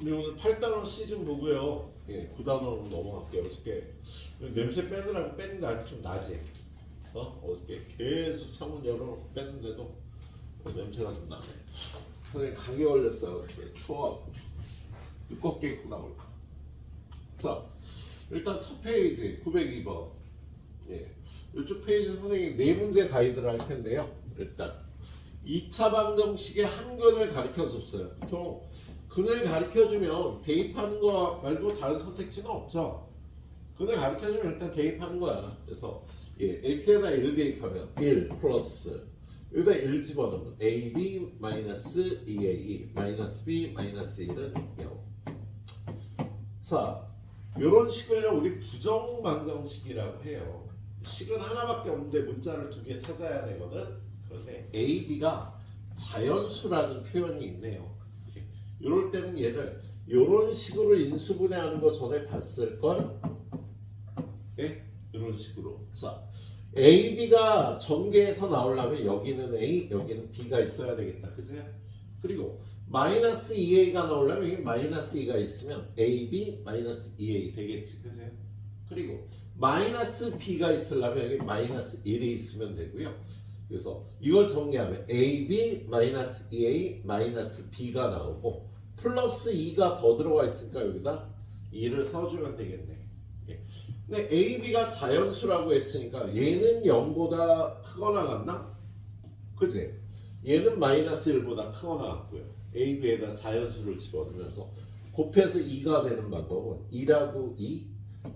우리 오늘 8단원 시즌 보고요. 예, 9단원으로 넘어갈게요. 어저께 냄새 빼느라고 뺐는데 아직 좀 나지. 어저께 계속 창문 열어놓고 뺐는데도 냄새가 좀 나네. 선생님 감기 걸렸어요. 어저께 추워. 두껍게 입고 나올까. 자, 일단 첫 페이지 902번. 예, 이쪽 페이지 선생님이 네 문제 가이드를 할 텐데요. 일단 2차 방정식의 한 근을 가르쳐 줬어요. 보통 근을 가르쳐주면 대입하는 거 말고 다른 선택지는 없죠. 근을 가르쳐주면 일단 대입하는 거야. 그래서 예, x에다 1 대입하면 1 플러스 여기다 1 집어넣으면 ab 마이너스 2a 마이너스 b 마이너스 1은 0. 자, 요런 식을요 우리 부정방정식이라고 해요. 식은 하나밖에 없는데 문자를 두 개 찾아야 되거든. 그런데 ab가 자연수라는 표현이 있네요. 이럴 때는 얘를 이런 식으로 인수분해하는 거 전에 봤을 걸. 예? 이런 식으로. 자, A, B가 전개해서 나오려면 여기는 A, 여기는 B가 있어야 되겠다. 그죠? 그리고 마이너스 2A가 나오려면 여기 마이너스 2가 있으면 AB 마이너스 2A 되겠지. 그죠? 그리고 마이너스 B가 있으려면 여기 마이너스 1이 있으면 되고요. 그래서 이걸 정리하면 AB 마이너스 2A 마이너스 B가 나오고 플러스 2가 더 들어가 있으니까 여기다 2를 써주면 되겠네. 예. 근데 AB가 자연수라고 했으니까 얘는 0보다 크거나 같나? 그치? 얘는 마이너스 1보다 크거나 같고요. AB에다 자연수를 집어넣으면서 곱해서 2가 되는 방법은 1하고 2,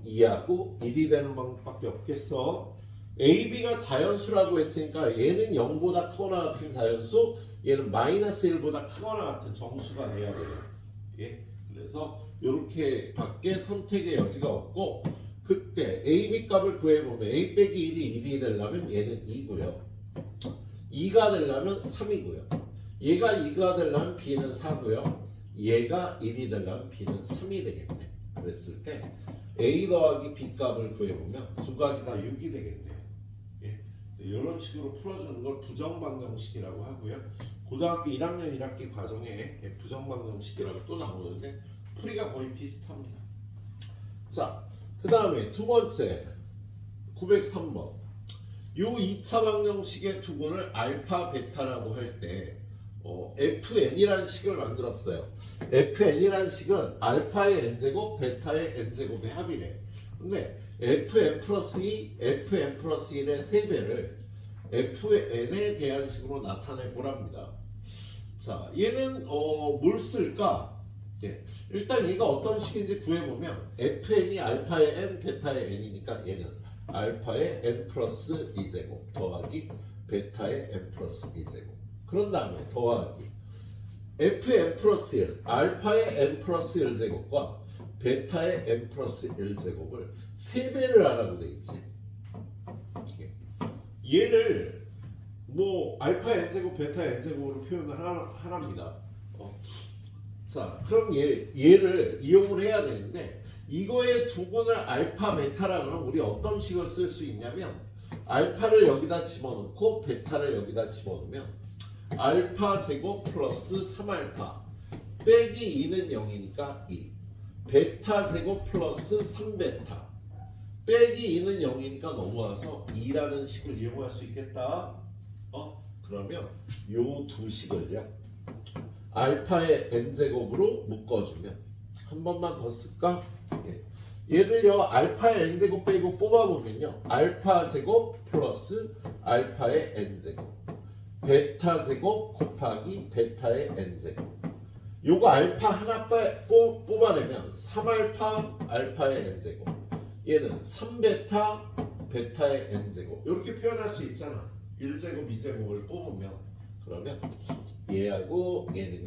2하고 1이 되는 방법밖에 없겠어. AB가 자연수라고 했으니까 얘는 0보다 크거나 같은 자연수, 얘는 마이너스 1보다 크거나 같은 정수가 돼야 돼요. 예? 그래서 이렇게 밖에 선택의 여지가 없고 그때 AB 값을 구해보면 A 빼기 1이 1이 되려면 얘는 2고요. 2가 되려면 3이고요. 얘가 2가 되려면 B는 4고요. 얘가 1이 되려면 B는 3이 되겠네. 그랬을 때 A 더하기 B 값을 구해보면 두 가지 다 6이 되겠네요. 예. 이런 식으로 풀어주는 걸 부정방정식이라고 하고요. 고등학교 1학년 1학기 과정에 부정방정식이라고 또 나오는데 풀이가 거의 비슷합니다. 자, 그 다음에 두 번째 903번. 요 2차 방정식의 두근을 알파 베타라고 할 때 FN이라는 식을 만들었어요. FN이라는 식은 알파의 n제곱, 베타의 n제곱의 합이래. 근데 FN 플러스 2, FN 플러스 1의 3배를 FN에 대한 식으로 나타내 보랍니다. 자, 얘는 뭘 쓸까? 예, 일단 얘가 어떤 식인지 구해보면 FN이 알파의 n, 베타의 n이니까 얘는 알파의 n 플러스 2제곱 더하기 베타의 n 플러스 2제곱 그런 다음에 더하기 fn 플러스 1 알파의 n 플러스 1제곱과 베타의 n 플러스 1제곱을 3배를 하라고 돼 있지. 얘를 뭐 알파 n제곱 베타 n제곱으로 표현을 하랍니다. 자, 그럼 얘를 이용을 해야 되는데 이거의 두근을 알파 베타라 그러면 우리 어떤 식을 쓸 수 있냐면 알파를 여기다 집어넣고 베타를 여기다 집어넣으면 알파 제곱 플러스 3알파 빼기 2는 0이니까 2 베타 제곱 플러스 3베타 빼기 2는 0이니까 넘어와서 2라는 식을 이용할 수 있겠다. 그러면 요 두 식을요 알파의 n제곱으로 묶어주면 한 번만 더 쓸까? 예. 얘를요 알파의 n제곱 빼고 뽑아보면요 알파 제곱 플러스 알파의 n제곱 베타 제곱 곱하기 베타의 n제곱 요거 알파 하나 뽑아내면 3알파 알파의 n제곱 얘는 3베타 베타의 n제곱 이렇게 표현할 수 있잖아. 1제곱 2제곱을 뽑으면 그러면 얘하고 얘는요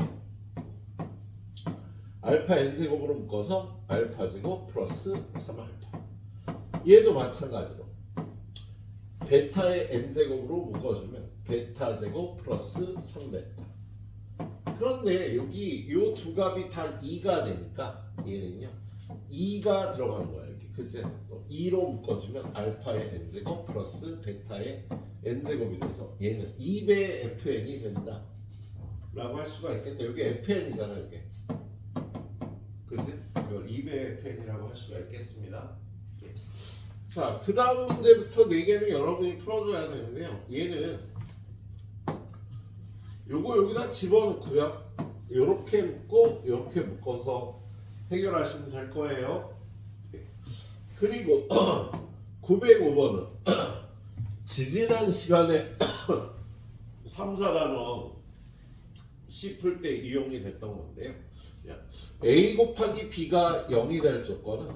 알파 n제곱으로 묶어서 알파 제곱 플러스 3알파 얘도 마찬가지로 베타의 n제곱으로 묶어주면 베타 제곱 플러스 3베타 그런데 여기 요 두 값이 다 2가 되니까 얘는요 2가 들어가는 거야. 이렇게 그치? 2로 묶어주면 알파의 n제곱 플러스 베타의 n제곱이 돼서 얘는 2배의 fn이 된다 라고 할 수가 있겠다. 여기 fn이잖아. 이게 이걸 2배의 펜이라고 할 수가 있겠습니다. 자, 그 다음 문제부터 4개는 여러분이 풀어줘야 되는데요. 얘는 요거 여기다 집어넣고요. 요렇게 묶고 요렇게 묶어서 해결하시면 될 거예요. 그리고 905번은 지지난 시간에 3, 4단원 C 풀 때 이용이 됐던 건데요. A 곱하기 B가 0이 될 조건은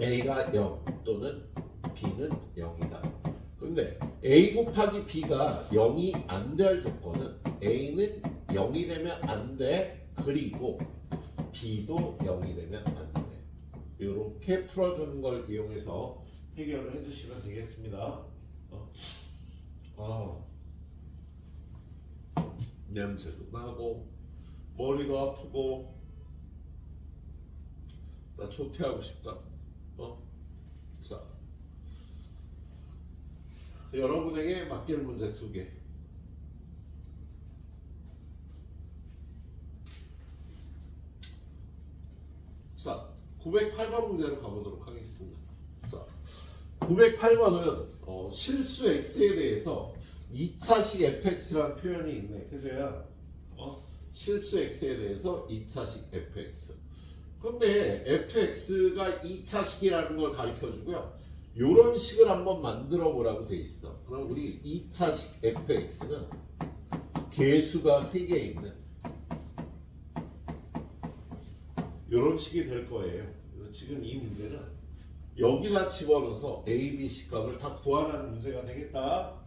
A가 0 또는 B는 0이다. 근데 A 곱하기 B가 0이 안 될 조건은 A는 0이 되면 안 돼. 그리고 B도 0이 되면 안 돼. 이렇게 풀어주는 걸 이용해서 해결을 해주시면 되겠습니다. 냄새도 나고 머리도 아프고 나 조퇴하고 싶다. 자, 여러분에게 맡길 문제 2개. 자, 908번 문제로 가보도록 하겠습니다. 자, 908번은 실수 x에 대해서 2차식 fx라는 표현이 있네. 그래서야 실수 x에 대해서 2차식 fx. 근데 fx가 2차식이라는 걸 가르쳐 주고요. 요런 식을 한번 만들어 보라고 돼 있어. 그럼 우리 2차식 fx는 개수가 3개 있는 요런 식이 될 거예요. 그래서 지금 이 문제는 여기다 집어넣어서 A, B, C 값을 다 구하라는 문제가 되겠다.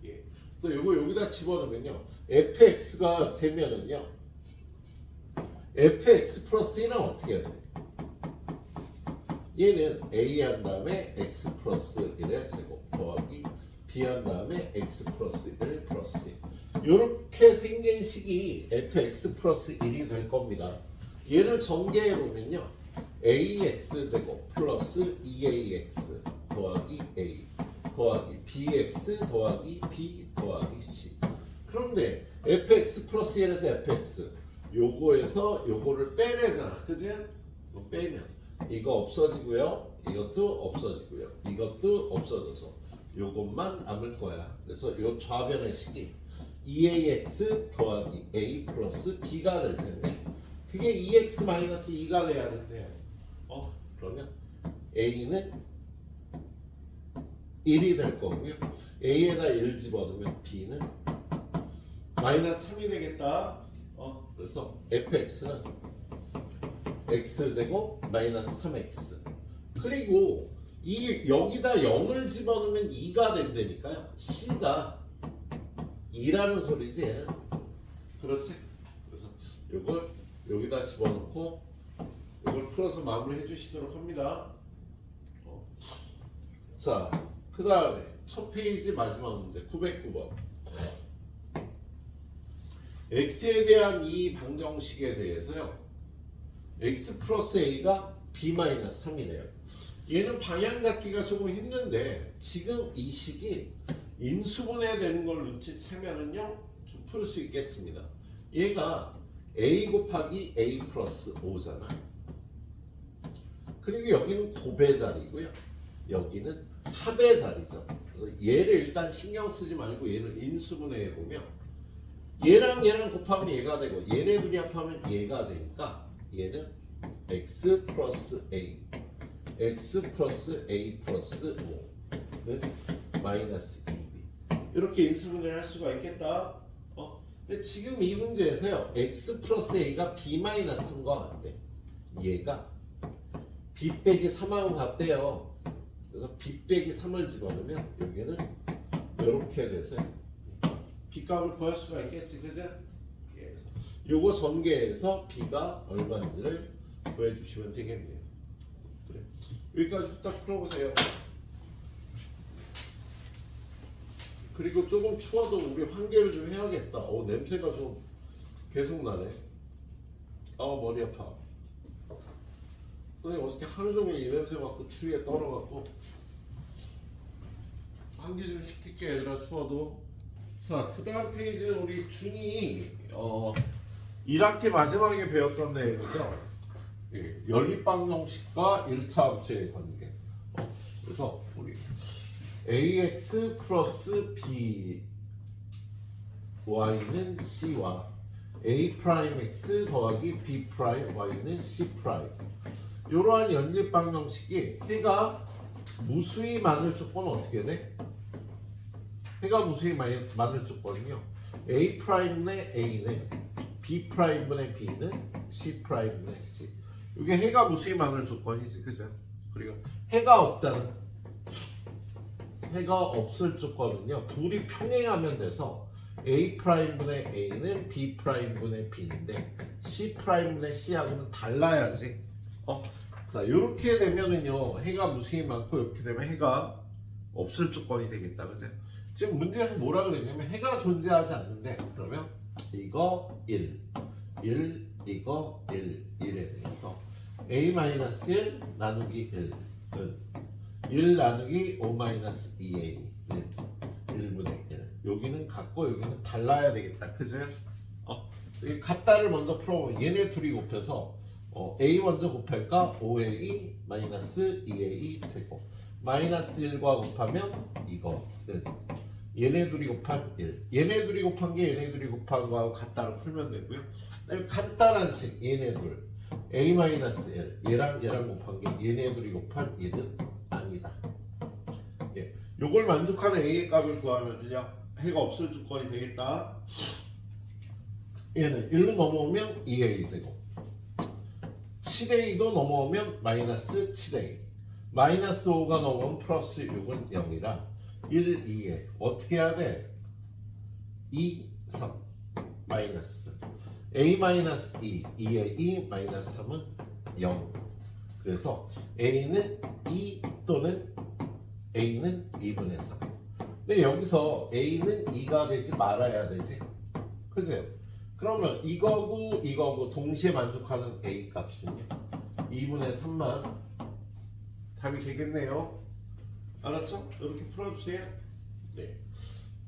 예. 그래서 요거 여기다 집어넣으면요. fx가 재면은요. fx 플러스 1은 어떻게 돼? 얘는 a 한 다음에 x 플러스 1의 제곱 더하기 b 한 다음에 x 플러스 1 플러스 1. 이렇게 생긴 식이 fx 플러스 1이 될 겁니다. 얘를 전개해 보면요. ax 제곱 플러스 2ax 더하기 a 더하기 bx 더하기 b 더하기 c. 그런데 fx 플러스 1에서 fx 요거에서 요거를 빼내잖아. 그지? 빼면 이거 없어지고요. 이것도 없어지고요. 이것도 없어져서 요것만 남을 거야. 그래서 요 좌변의 식이 2ax 더하기 a 플러스 b가 될 텐데 그게 2x 마이너스 2가 돼야 된대요. 그러면 a는 1이 될 거고요. a에다 1 집어넣으면 b는 마이너스 3이 되겠다. 그래서 fx는 x제곱 마이너스 3x. 그리고 이 여기다 0을 집어넣으면 2가 된다니까요. c가 2라는 소리지 얘는. 그렇지? 그래서 이걸 여기다 집어넣고 이걸 풀어서 마무리해 주시도록 합니다. 자, 그 다음에 첫 페이지 마지막 문제 909번. x에 대한 이 방정식에 대해서요. x 플러스 a가 b 마이너스 3이래요. 얘는 방향 잡기가 조금 힘든데 지금 이 식이 인수분해되는 걸 눈치채면은요 좀 풀 수 있겠습니다. 얘가 a 곱하기 a 플러스 5잖아. 그리고 여기는 곱의 자리고요. 여기는 합의 자리죠. 그래서 얘를 일단 신경 쓰지 말고 얘를 인수분해해 보면 얘랑 얘랑 곱하면 얘가 되고 얘네 둘이 합하면 얘가 되니까 얘는 x 플러스 a 플러스5는 마이너스 2b 이렇게 인수분해할 수가 있겠다. 근데 지금 이 문제에서요 x 플러스 a가 b 마이너스 3과 같대. 얘가 b 빼기 3하고 같대요. 그래서 b 빼기 3을 집어넣으면 여기는 이렇게 돼서 b값을 구할 수가 있겠지, 그죠? 그래서 요거 전개해서 b가 얼마인지를 구해주시면 되겠네요. 그래. 여기까지 딱 풀어보세요. 그리고 조금 추워도 우리 환기를 좀 해야겠다. 냄새가 좀 계속 나네. 머리 아파. 선생님 어저께 하루 종일 이 냄새 맡고 추위에 떨어갖고 환기 좀 시킬게 얘들아 추워도. 자, 그 다음 페이지는 우리 준이 1학기 마지막에 배웠던 내용이죠. 연립방정식과 1차 함수의 관계. 그래서 우리 ax 플러스 by는 c와 a 프라임 x 더하기 b 프라임 y는 c 프라임. 이러한 연립방정식이 해가 무수히 많을 조건은 어떻게 돼? 해가 무수히 많을 조건은요. a 프라임분의 a는 b 프라임분의 b는 c 프라임분의 c. 이게 해가 무수히 많을 조건이지, 그죠? 그리고 해가 없을 조건은요. 둘이 평행하면 돼서 a 프라임분의 a는 b 프라임분의 b인데 c 프라임분의 c하고는 달라야지. 자, 이렇게 되면은요. 해가 무수히 많고 이렇게 되면 해가 없을 조건이 되겠다, 그죠? 지금 문제에서 뭐라 그랬냐면 해가 존재하지 않는데 그러면 이거 1, 이거 1에 대해서 a-1 나누기 1은 1 나누기 5-2a는 1분의 1. 여기는 같고 여기는 달라야 되겠다, 그죠? 이 같다를 먼저 풀어보면 얘네 둘이 곱해서 a 먼저 곱할까? 5a 마이너스 2a 제곱 마이너스 1과 곱하면 이거는 얘네 둘이 곱한 1. 얘네 둘이 곱한 게 얘네 둘이 곱한 거하고 같다로 풀면 되고요. 간단한 식 얘네 둘 a-1 얘랑 곱한 게 얘네 둘이 곱한 1은 아니다. 예, 요걸 만족하는 a의 값을 구하면요 해가 없을 조건이 되겠다. 얘는 1로 넘어오면 2a 제곱 7a도 넘어오면 마이너스 7a 마이너스 5가 넘어오면 플러스 6은 0이라 1, 2에 어떻게 해야 돼? 2, 3 마이너스 a 마이너스 2, 2에 2 마이너스 3은 0. 그래서 a는 2 또는 a는 2분의 3. 근데 여기서 a는 2가 되지 말아야 되지. 그죠? 그러면 이거고 동시에 만족하는 a 값은요 2분의 3만 답이 되겠네요. 알았죠? 이렇게 풀어주세요. 네.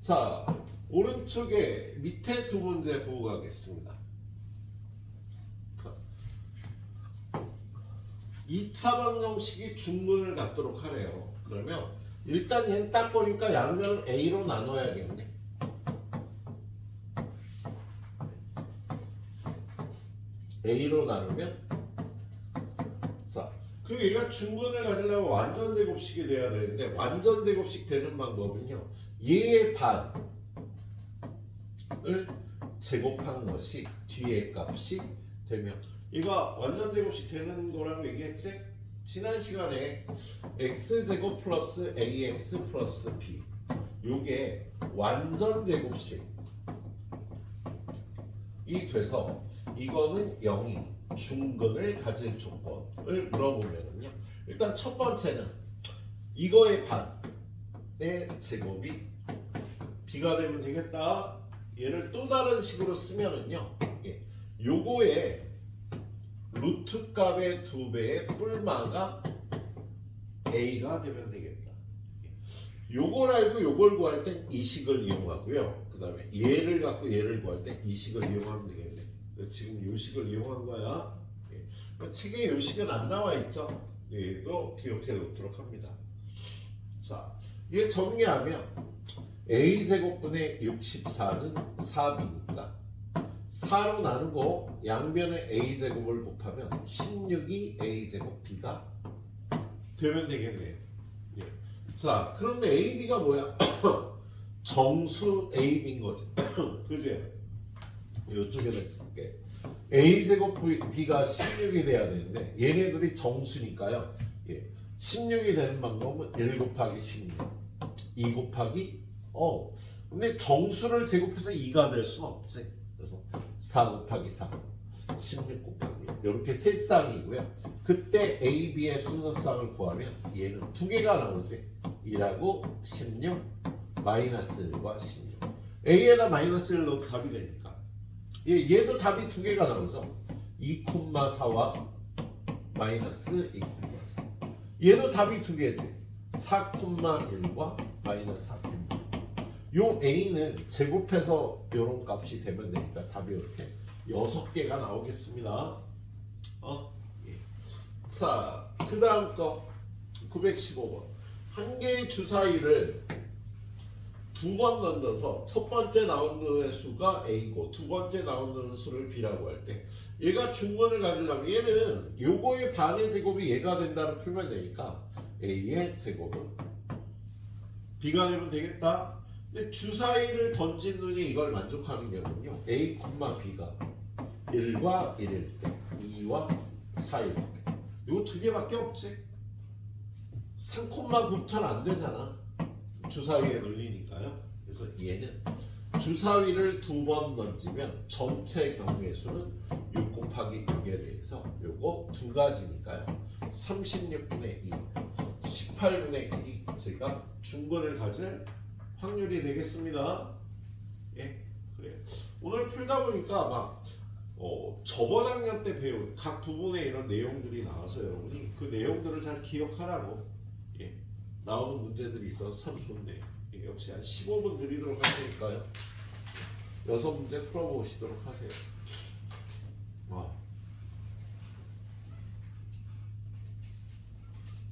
자, 오른쪽에 밑에 두 문제 보고 가겠습니다. 2차 방정식이 중문을 갖도록 하래요. 그러면 일단 얘는 딱 보니까 양면을 a로 나눠야겠네. a로 나누면 자, 그리고 얘가 중근을 가지려면 완전 제곱식이 돼야 되는데 완전 제곱식 되는 방법은요 얘의 반을 제곱한 것이 뒤의 값이 되면 얘가 완전 제곱식 되는 거라고 얘기했지? 지난 시간에 x제곱 플러스 ax 플러스 b 요게 완전 제곱식이 돼서 이거는 0이 중근을 가질 조건을 물어보면요 일단 첫 번째는 이거의 반의 제곱이 b가 되면 되겠다. 얘를 또 다른 식으로 쓰면은요 요거의 루트 값의 2배의 뿔마가 a가 되면 되겠다. 요걸 알고 요걸 구할 땐 이 식을 이용하고요. 그 다음에 얘를 갖고 얘를 구할 땐 이 식을 이용하면 되겠네. 지금 요 식을 이용한 거야. 책에 요 식은 안 나와 있죠. 얘도 기억해 놓도록 합니다. 자, 얘 정리하면 a 제곱분의 64는 4b니까 4로 나누고 양변의 a 제곱을 곱하면 16이 a 제곱 b가 되면 되겠네요. 예. 자, 그런데 a, b가 뭐야? 정수 a, b인 거지. 그지? 이쪽에다 쓸게. a제곱 b가 16이 돼야 되는데 얘네들이 정수니까요. 16이 되는 방법은 1 곱하기 16 2 곱하기 근데 정수를 제곱해서 2가 될 수는 없지. 그래서 4 곱하기 3 16 곱하기 이렇게 세 쌍이고요. 그때 a, b의 순서쌍을 구하면 얘는 두 개가 나오지. 2하고 16 마이너스 1과 16 a에다 마이너스 1 넣어도 답이 되니까 얘도 답이 두 개가 나오죠. 2,4와 마이너스 2,4. 얘도 답이 두 개지. 4,1과 마이너스 4,1. 요 a는 제곱해서 요런 값이 되면 되니까 답이 이렇게 6개가 나오겠습니다. 예. 자, 그 다음 거 915번. 한 개의 주사위를 두 번 던져서 첫 번째 나오는 수가 A고 두 번째 나오는 수를 B라고 할 때 얘가 중문을 가지려면 얘는 요거의 반의 제곱이 얘가 된다는 풀면 되니까 A의 제곱은 B가 되면 되겠다. 근데 주사위를 던진 눈이 이걸 만족하는 경우는요. A, B가 1과 1일 때 2와 4일 때 요 두 개밖에 없지. 3,9부터는 안 되잖아. 주사위의 논리니까요. 그래서 얘는 주사위를 두 번 던지면 전체 경우의 수는 6 곱하기 6에 대해서 요거 두 가지니까요. 36분의 2, 18분의 1이 제가 중근을 가질 확률이 되겠습니다. 예, 그래요. 오늘 풀다 보니까 막 저번 학년 때 배운 각 부분의 이런 내용들이 나와서 여러분이 그 내용들을 잘 기억하라고 나오는 문제들이 있어서 참 좋네요. 이게 역시 한 15분 드리도록 할 테니까요. 6문제 풀어보시도록 하세요. 와.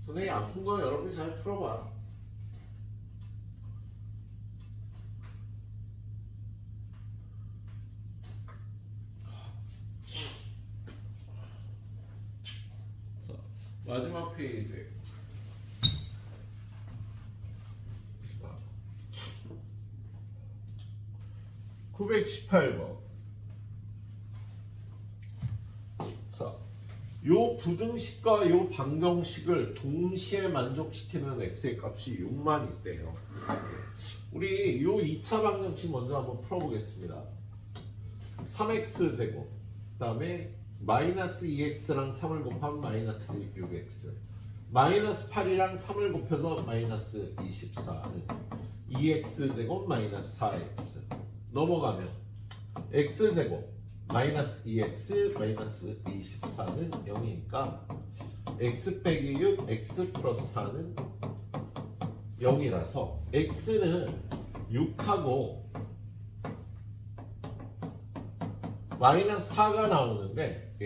선생님 안 푼 거 여러분이 잘 풀어봐. 자, 마지막 페이지. 918번. 자, 요 부등식과 요 방정식을 동시에 만족시키는 x의 값이 6만 있대요. 우리 요 2차 방정식 먼저 한번 풀어보겠습니다. 3x 제곱, 그 다음에 마이너스 2x랑 3을 곱하면 마이너스 6x, 마이너스 8이랑 3을 곱해서 마이너스 24는 2x 제곱 마이너스 4x 넘어가면 x제곱 마이너스 2x 마이너스 24는 0이니까 x 빼기 6 x 플러스 4는 0이라서 x는 6하고 마이너스 4가 나오는데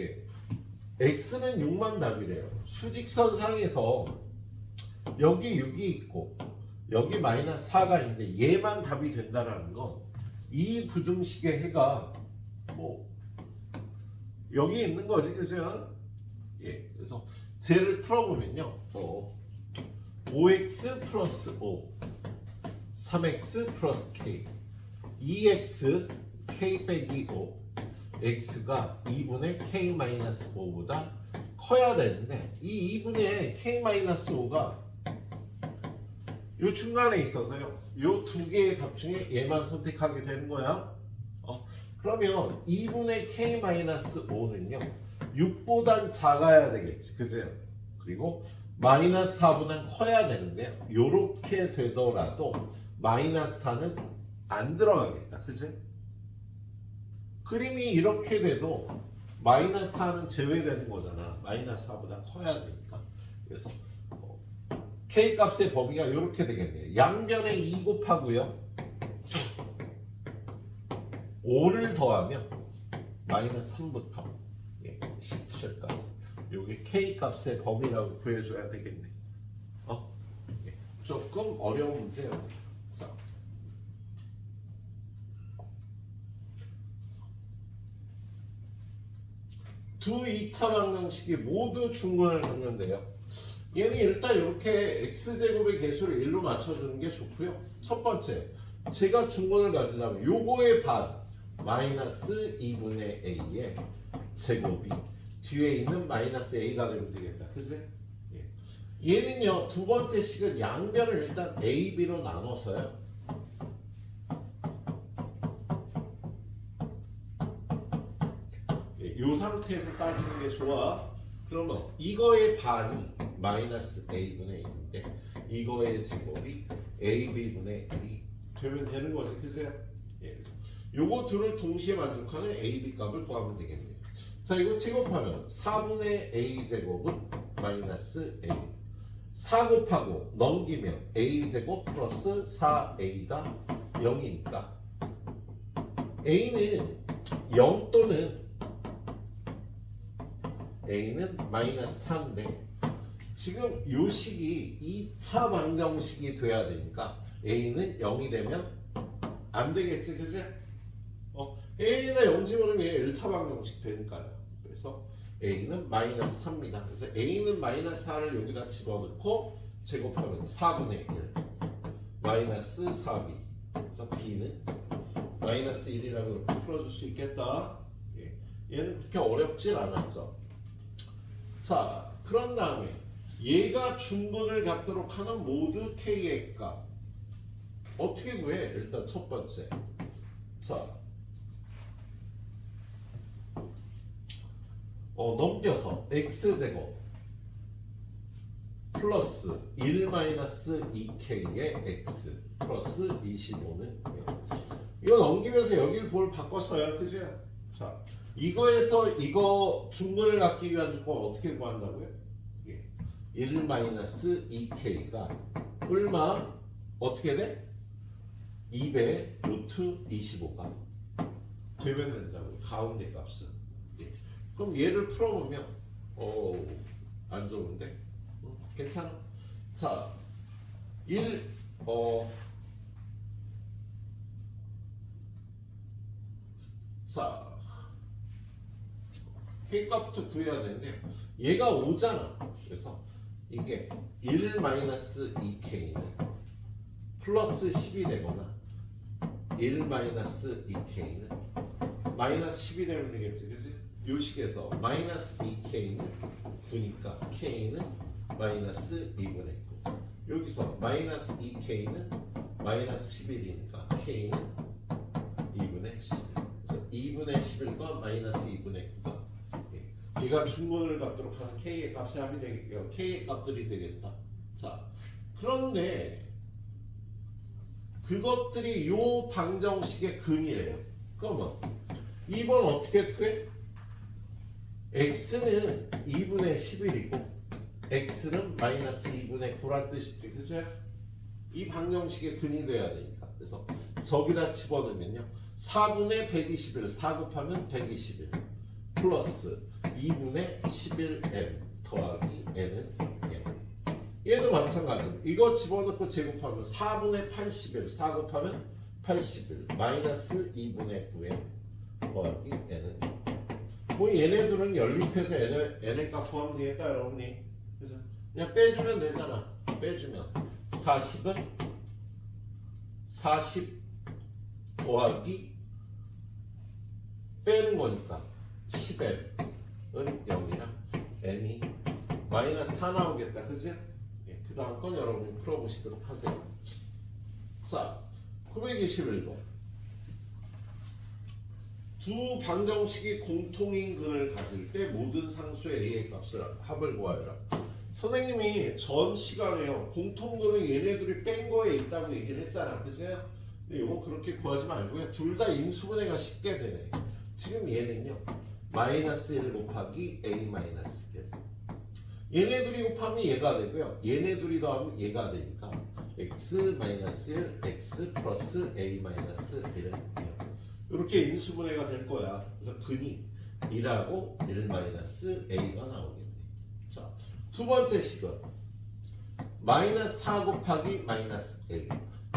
x는 6만 답이래요. 수직선상에서 여기 6이 있고 여기 마이너스 4가 있는데 얘만 답이 된다는 건 이 부등식의 해가 뭐 여기 있는 거지, 그죠? 예, 그래서 쟤를 풀어보면요, 5x 플러스 5, 3x 플러스 k, 2x k 빼기 5, x가 2분의 k 마이너스 5보다 커야 되는데 이 2분의 k 마이너스 5가 요 중간에 있어서요. 요 두 개의 답 중에 얘만 선택하게 되는 거야. 그러면 2분의 k-5는요 6보단 작아야 되겠지, 그죠? 그리고 마이너스 4보단 커야 되는데요, 요렇게 되더라도 마이너스 4는 안 들어가겠다, 그죠? 그림이 이렇게 돼도 마이너스 4는 제외되는 거잖아. 마이너스 4보다 커야 되니까. 그래서 k 값의 범위가 이렇게 되겠네요. 양변에 2 곱하고요 5를 더하면 마이너스 3부터 17까지 요게 k 값의 범위라고 구해줘야 되겠네. 조금 어려운 문제예요. 자, 두 2차 방정식이 모두 중근을 갖는데요. 얘는 일단 이렇게 x제곱의 개수를 1로 맞춰주는 게 좋고요. 첫 번째, 제가 중근을 가지려면 요거의 반 마이너스 2분의 a의 제곱이 뒤에 있는 마이너스 a가 되면 되겠다, 그치? 얘는요, 두 번째 식은 양변을 일단 a, b로 나눠서요 이 상태에서 따지는 게 좋아. 그러면 이거의 반이 마이너스 a분의 1인데 이거의 제곱이 ab분의 1이 되면 되는 거지, 그죠? 그래서 요거 둘을 동시에 만족하는 ab 값을 구하면 되겠네요. 자, 이거 제곱하면 4분의 a 제곱은 마이너스 a, 4 곱하고 넘기면 a 제곱 플러스 4a가 0이니까 a는 0 또는 a는 마이너스 4인데 지금 요 식이 2차 방정식이 돼야 되니까 a는 0이 되면 안 되겠지, 그지? a나 0 집어넣으면 얘 1차 방정식 되니까요. 그래서 a는 마이너스 4입니다. 그래서 a는 마이너스 4를 여기다 집어넣고 제곱하면 4분의 1 마이너스 4b. 그래서 b는 마이너스 1이라고 이렇게 풀어줄 수 있겠다. 예. 얘는 그렇게 어렵진 않았죠. 자, 그런 다음에 얘가 중근을 갖도록 하는 모두 k의 값 어떻게 구해? 일단 첫 번째, 자, 넘겨서 x제곱 플러스 1 마이너스 2k의 x 플러스 25는 0. 이거 넘기면서 여기를 볼 바꿨어요, 그죠? 자, 이거에서 이거 중근을 갖기 위한 조건 어떻게 구한다고요? 1 마이너스 2k가 얼마? 어떻게 돼? 2배 루트 25가 되면 된다고요. 가운데 값은. 예. 그럼 얘를 풀어보면 안 좋은데? 괜찮아. 자, 'K값부터 구해야 되는데 얘가 5잖아. 그래서 이게 1 마이너스 2K는 플러스 10이 되거나 1 마이너스 2K는 마이너스 10이 되면 되겠지, 그치? 요 식에서 마이너스 2K는 9니까 K는 마이너스 2분의 9. 여기서 마이너스 2K는 마이너스 11이니까 K는 2분의 11. 그래서 2분의 11과 마이너스 2분의 9가 얘가 중근을 갖도록 하는 K의 값이 합이 되겠고 K의 값들이 되겠다. 자, 그런데 그것들이 요 방정식의 근이래요. 그러면 2번 어떻게 구해? x는 2분의 11이고 x는 마이너스 2분의 9란 뜻이지, 그죠? 이 방정식의 근이 돼야 되니까. 그래서 저기다 집어넣으면요 4분의 121, 4 곱하면 121 플러스 2분의 11n 더하기 n은 0. 얘도 마찬가지로 이거 집어넣고 제곱하면 4분의 81, 4 곱하면 81 마이너스 2분의 9n 더하기 n은 0. 뭐 얘네들은 연립해서 n의 값 구하면 되겠다, 여러분이. 그래서 그냥 빼주면 되잖아. 빼주면 40은 40 더하기 빼는 거니까 10n은 0이랑 n이 마이너스 4 나오겠다, 그지? 예, 그 다음 건 여러분이 풀어보시도록 하세요. 자, 921번. 두 방정식이 공통인 근을 가질 때 모든 상수의 a의 값을 합을 구하여라. 선생님이 전 시간에요 공통근은 얘네들이 뺀 거에 있다고 얘기를 했잖아, 그죠? 근데 이건 그렇게 구하지 말고요 둘 다 인수분해가 쉽게 되네. 지금 얘는요 마이너스 1 곱하기 a 마이너스 1 얘네들이 곱하면 얘가 되고요 얘네들이 더하면 얘가 되니까 x 마이너스 1 x 플러스 a 마이너스 1은 0. 이렇게 인수분해가 될 거야. 그래서 근이 2라고 1 마이너스 a가 나오겠네. 자, 두 번째 식은 마이너스 4 곱하기 마이너스 a.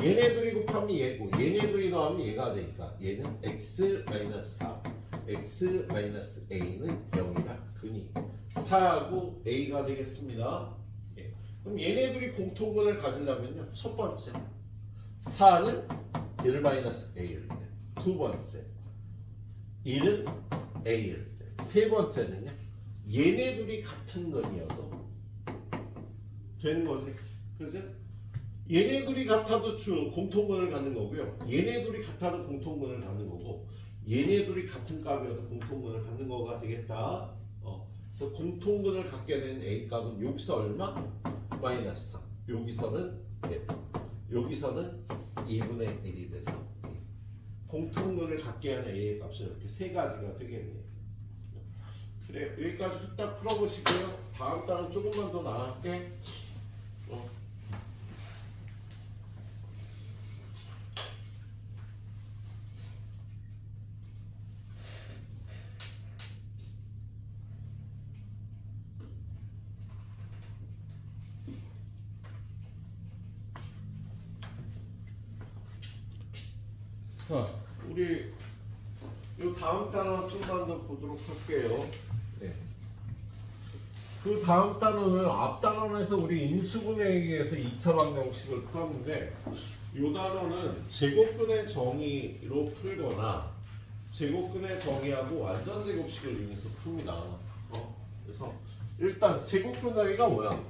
얘네들이 곱하면 얘고 얘네들이 더하면 얘가 되니까 얘는 x 마이너스 4 x 마이너스 a는 0이라 근이 4하고 a가 되겠습니다. 예. 그럼 얘네들이 공통근을 가지려면요 첫 번째 4는 1 마이너스 a일 때, 두 번째 1은 a일 때, 세 번째는요 얘네들이 같은 건이어도 되는 거지, 그죠? 얘네들이 같아도 공통근을 갖는 거고요 얘네들이 같아도 공통근을 갖는 거고 얘네들이 같은 값이어도 공통근을 갖는 거가 되겠다. 그래서 공통근을 갖게 된 a 값은 여기서 얼마? 마이너스 3. 여기서는 1. 여기서는 2분의 1이 돼서 공통근을 갖게 하는 a의 값은 이렇게 세 가지가 되겠네요. 그래, 여기까지 딱 풀어보시고요. 다음 달은 조금만 더 나갈게. 자, 우리 요 다음 단어 좀만 더 보도록 할게요. 네. 그 다음 단어는 앞 단원에서 우리 인수분해에서 2차 방정식을 풀었는데 이 단어는 제곱근의 정의로 풀거나 제곱근의 정의하고 완전 제곱식을 이용해서 풉니다. 그래서 일단 제곱근의가 뭐야?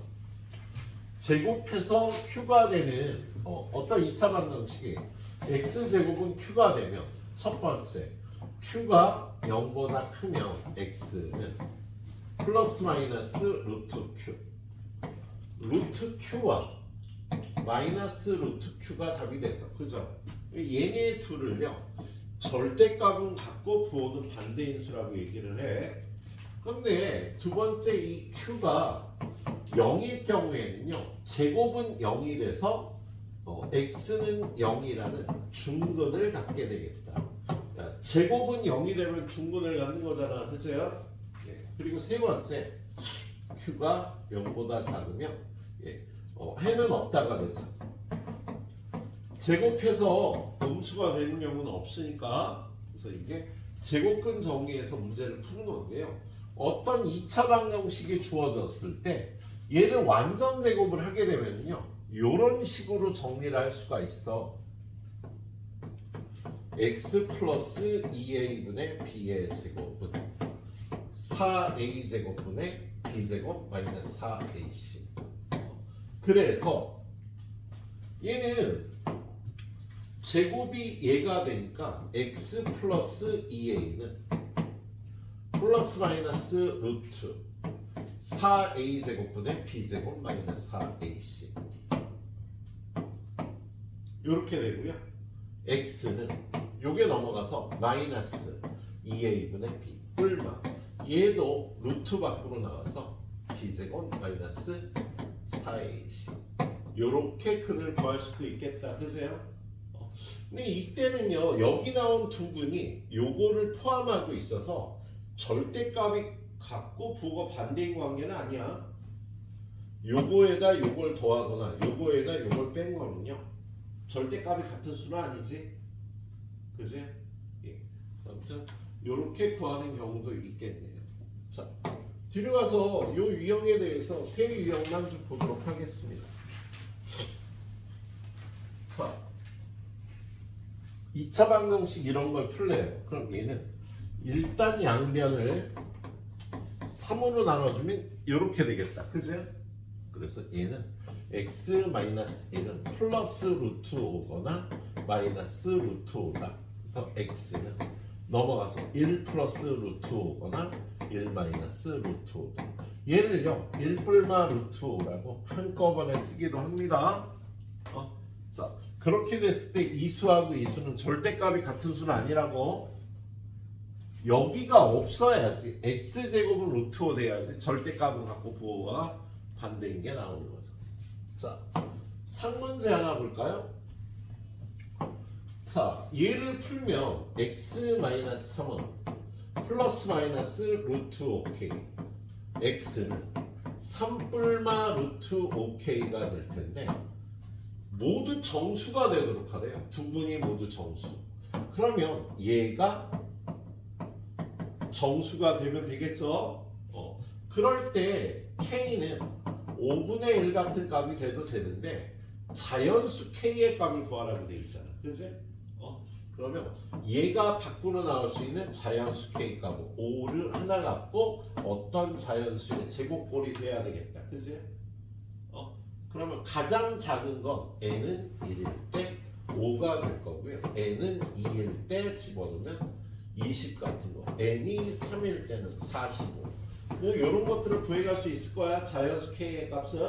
제곱해서 q가 되는 어떤 2차 방정식이 x제곱은 q가 되면 첫 번째 q가 0보다 크면 x는 플러스 마이너스 루트 q 루트 q와 마이너스 루트 q가 답이 돼서 그죠? 얘네 둘을요 절대값은 같고 부호는 반대인수라고 얘기를 해. 근데 두 번째 이 q가 0일 경우에는요 제곱은 0이래서 x는 0이라는 중근을 갖게 되겠다. 그러니까 제곱은 0이 되면 중근을 갖는 거잖아, 그죠? 예. 그리고 세 번째 q가 0보다 작으면 해는 없다가 되죠. 제곱해서 음수가 되는 경우는 없으니까 그래서 이게 제곱근 정의에서 문제를 푸는 건데요. 어떤 2차 방정식이 주어졌을 때 얘를 완전 제곱을 하게 되면요 이런 식으로 정리를 할 수가 있어. x 플러스 2a분의 b의 제곱은 4a 제곱분의 b 제곱 마이너스 4ac. 그래서 얘는 제곱이 얘가 되니까 x 플러스 2a는 플러스 마이너스 루트 4a 제곱분의 b 제곱 마이너스 4ac 이렇게 되고요. x는 요게 넘어가서 마이너스 2a분의 b 뿔마 얘도 루트 밖으로 나와서 b 제곱 마이너스 4ac 요렇게 근을 구할 수도 있겠다. 그세요? 근데 이때는요 여기 나온 두 근이 요거를 포함하고 있어서 절대값이 같고 부호가 반대인 관계는 아니야. 요거에다 요걸 더하거나 요거에다 요걸 뺀 거는요 절대값이 같은 수는 아니지. 그지? 예. 아무튼 요렇게 구하는 경우도 있겠네요. 자, 뒤로 가서 요 유형에 대해서 세 유형만 좀 보도록 하겠습니다. 자, 2차 방정식 이런 걸 풀래요. 그럼 얘는 일단 양변을 3으로 나눠주면 이렇게 되겠다. 그죠? 그래서 얘는 x-1은 플러스 루트 5거나 마이너스 루트 5다. 그래서 x는 넘어가서 1 플러스 루트 5거나 1 마이너스 루트 5다. 얘를요 1불마 루트 5라고 한꺼번에 쓰기도 합니다. 자, 그렇게 됐을 때 이 수하고 이 수는 절대값이 같은 수는 아니라고. 여기가 없어야지 x제곱은 루트 5 돼야지 절대값은 같고 부호가 반대인 게 나오는 거죠. 자, 상문제 하나 볼까요? 자, 얘를 풀면 x-3은 플러스 마이너스 루트 5k x는 3불마 루트 5k가 될 텐데 모두 정수가 되도록 하래요. 두 분이 모두 정수. 그러면 얘가 정수가 되면 되겠죠? 그럴 때 k는 5분의 1 같은 값이 돼도 되는데 자연수 k의 값을 구하라고 돼 있잖아. 그지? 그러면 얘가 밖으로 나올 수 있는 자연수 k 값은 5를 하나 갖고 어떤 자연수의 제곱꼴이 돼야 되겠다. 그지? 그러면 가장 작은 건 n은 1일 때 5가 될 거고요. n은 2일 때 집어넣으면 20 같은 거. n이 3일 때는 45. 뭐 이런 것들을 구해갈 수 있을 거야. 자연수 k의 값은.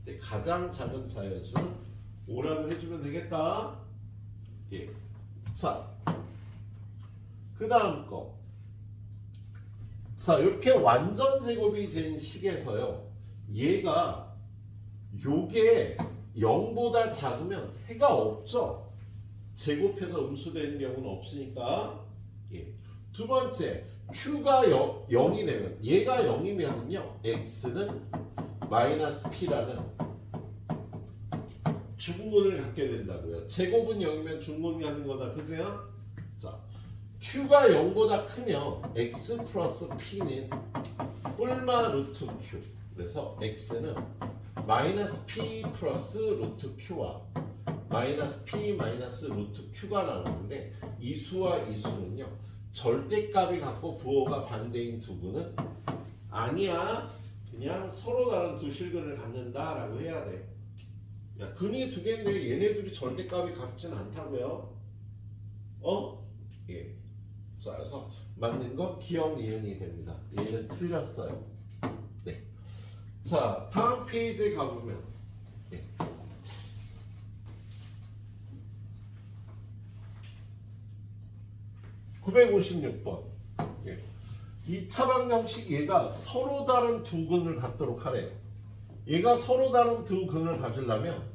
근데 가장 작은 자연수는 5라고 해주면 되겠다. 예. 자, 그 다음 거. 자, 이렇게 완전 제곱이 된 식에서요. 얘가 요게 0보다 작으면 해가 없죠. 제곱해서 음수되는 경우는 없으니까. 예. 두 번째, q가 0이 되면 얘가 0이면요 x는 마이너스 p라는 중근을 갖게 된다고요. 제곱은 0이면 중근이 하는 거다. 그죠? 자, Q가 0보다 크면 X 플러스 P는 뿔마 루트 Q. 그래서 X는 마이너스 P 플러스 루트 Q와 마이너스 P 마이너스 루트 Q가 나오는데 이 수와 이 수는요. 절대값이 같고 부호가 반대인 두 근은 아니야. 그냥 서로 다른 두 실근을 갖는다라고 해야 돼. 야, 근이 두 개인데 얘네들이 절대값이 같진 않다고요. 예. 자, 그래서 맞는 건 기억 니은이 됩니다. 얘는 틀렸어요. 네. 자, 다음 페이지에 가보면 예. 956번. 예. 2차 방정식 얘가 서로 다른 두 근을 갖도록 하래요. 얘가 서로 다른 두 근을 가지려면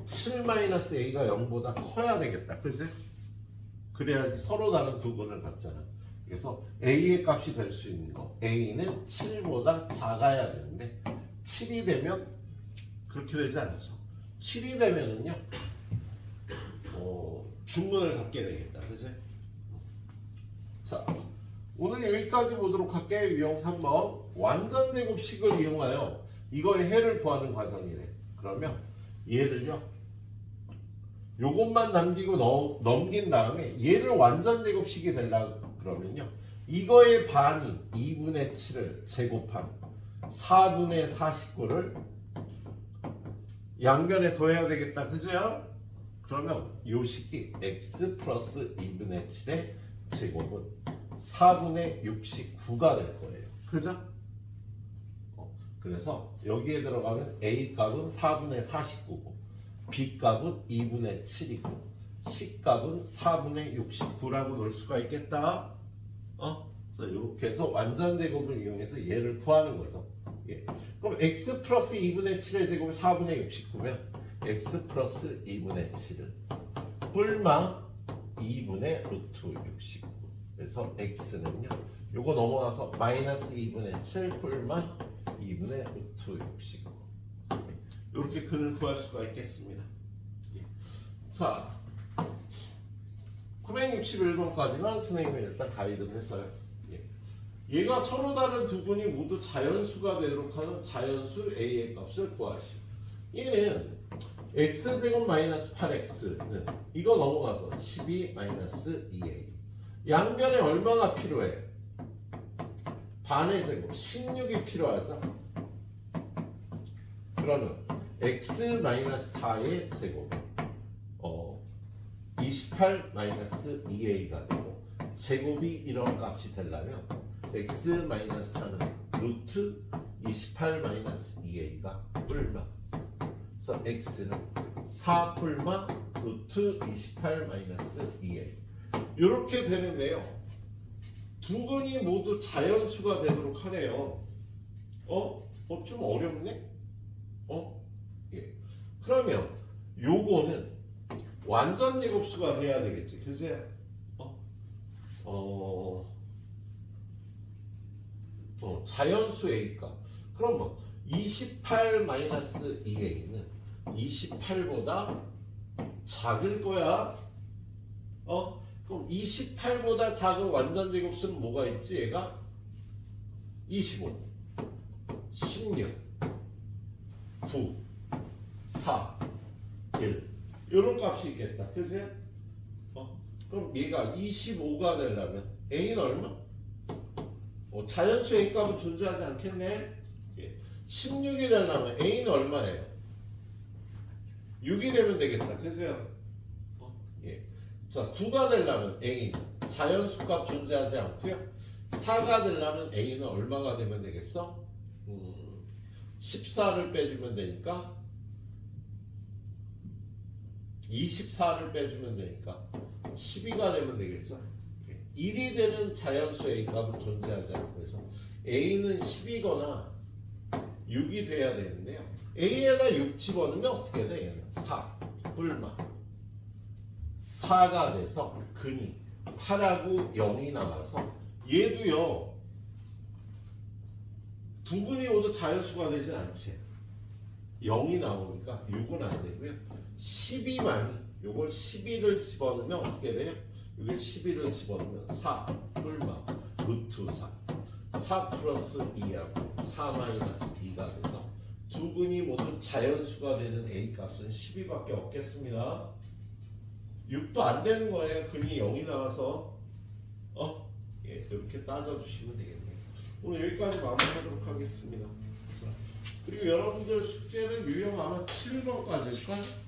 7-a가 0보다 커야 되겠다. 그치? 그래야지 서로 다른 두 근을 갖잖아. 그래서 a의 값이 될 수 있는 거 a는 7보다 작아야 되는데 7이 되면 그렇게 되지 않죠. 7이 되면은요 중근을 갖게 되겠다. 그치? 자, 오늘 여기까지 보도록 할게요. 유형 3번 완전 제곱식을 이용하여 이거의 해를 구하는 과정이래. 그러면 얘를요 요것만 남기고 넘긴 다음에 얘를 완전 제곱식이 되려고 그러면요 이거의 반이 2분의 7을 제곱한 4분의 49를 양변에 더해야 되겠다. 그죠? 그러면 요 식이 x 플러스 2분의 7의 제곱은 4분의 69가 될 거예요. 그죠? 그래서 여기에 들어가면 a 값은 4분의 49고 b 값은 2분의 7이고 c 값은 4분의 69라고 놓을 수가 있겠다. 그래서 이렇게 해서 완전 제곱을 이용해서 얘를 구하는 거죠. 예. 그럼 x 플러스 2분의 7의 제곱이 4분의 69면 x 플러스 2분의 7은 뿔마 2분의 루트 69. 그래서 x는요 요거 넘어가서 마이너스 2분의 7 뿔마 2분의 루트 69. 이렇게 근을 구할 수가 있겠습니다. 자, 961번까지만 선생님이 일단 가이드를 했어요. 얘가 서로 다른 두 근이 모두 자연수가 되도록 하는 자연수 a의 값을 구하시오. 얘는 x제곱 마이너스 8x는 이거 넘어가서 12 마이너스 2a. 양변에 얼마가 필요해? 반의 제곱 16이 필요하죠. 그러면 x 마이너스 4의 제곱 28 마이너스 2a가 되고 제곱이 이런 값이 되려면 x 마이너스 4는 루트 28 마이너스 2a가 뿔마. 그래서 x는 4 뿔마 루트 28 마이너스 2a. 이렇게 되는데요. 두 근이 모두 자연수가 되도록 하네요. 좀 어렵네? 예. 그러면 요거는 완전 제곱수가 돼야 되겠지. 그지? 자연수 A값. 그러면 28 마이너스 2A는 28보다 작을 거야. 그럼 28보다 작은 완전 제곱수는 뭐가 있지? 얘가 25, 16, 9, 4, 1 이런 값이 있겠다. 그치? 그럼 얘가 25가 되려면 A는 얼마? 자연수 A값은 존재하지 않겠네. 16이 되려면 A는 얼마예요? 6이 되면 되겠다. 그죠? 자, 9가 되려면 A는 자연수 값 존재하지 않고요. 4가 되려면 A는 얼마가 되면 되겠어? 14를 빼주면 되니까 24를 빼주면 되니까 12가 되면 되겠죠. 1이 되는 자연수 A값은 존재하지 않고 해서 A는 10이거나 6이 돼야 되는데요. A에다 6 집어넣으면 어떻게 돼? 얘는 4 뿔마 4가 돼서 근이 8하고 0이 나와서 얘도요 두 근이 모두 자연수가 되진 않지. 0이 나오니까 6은 안 되고요. 12만 요걸 12를 집어넣으면 어떻게 돼요? 여기 12를 집어넣으면 4 뿔마 루트 4 플러스 2하고 4 마이너스 2가 돼서 두 근이 모두 자연수가 되는 A 값은 12밖에 없겠습니다. 6도 안 되는 거예요. 근이 0이 나와서 예, 이렇게 따져주시면 되겠네요. 오늘 여기까지 마무리하도록 하겠습니다. 그리고 여러분들 숙제는 유형 아마 7번까지일까요?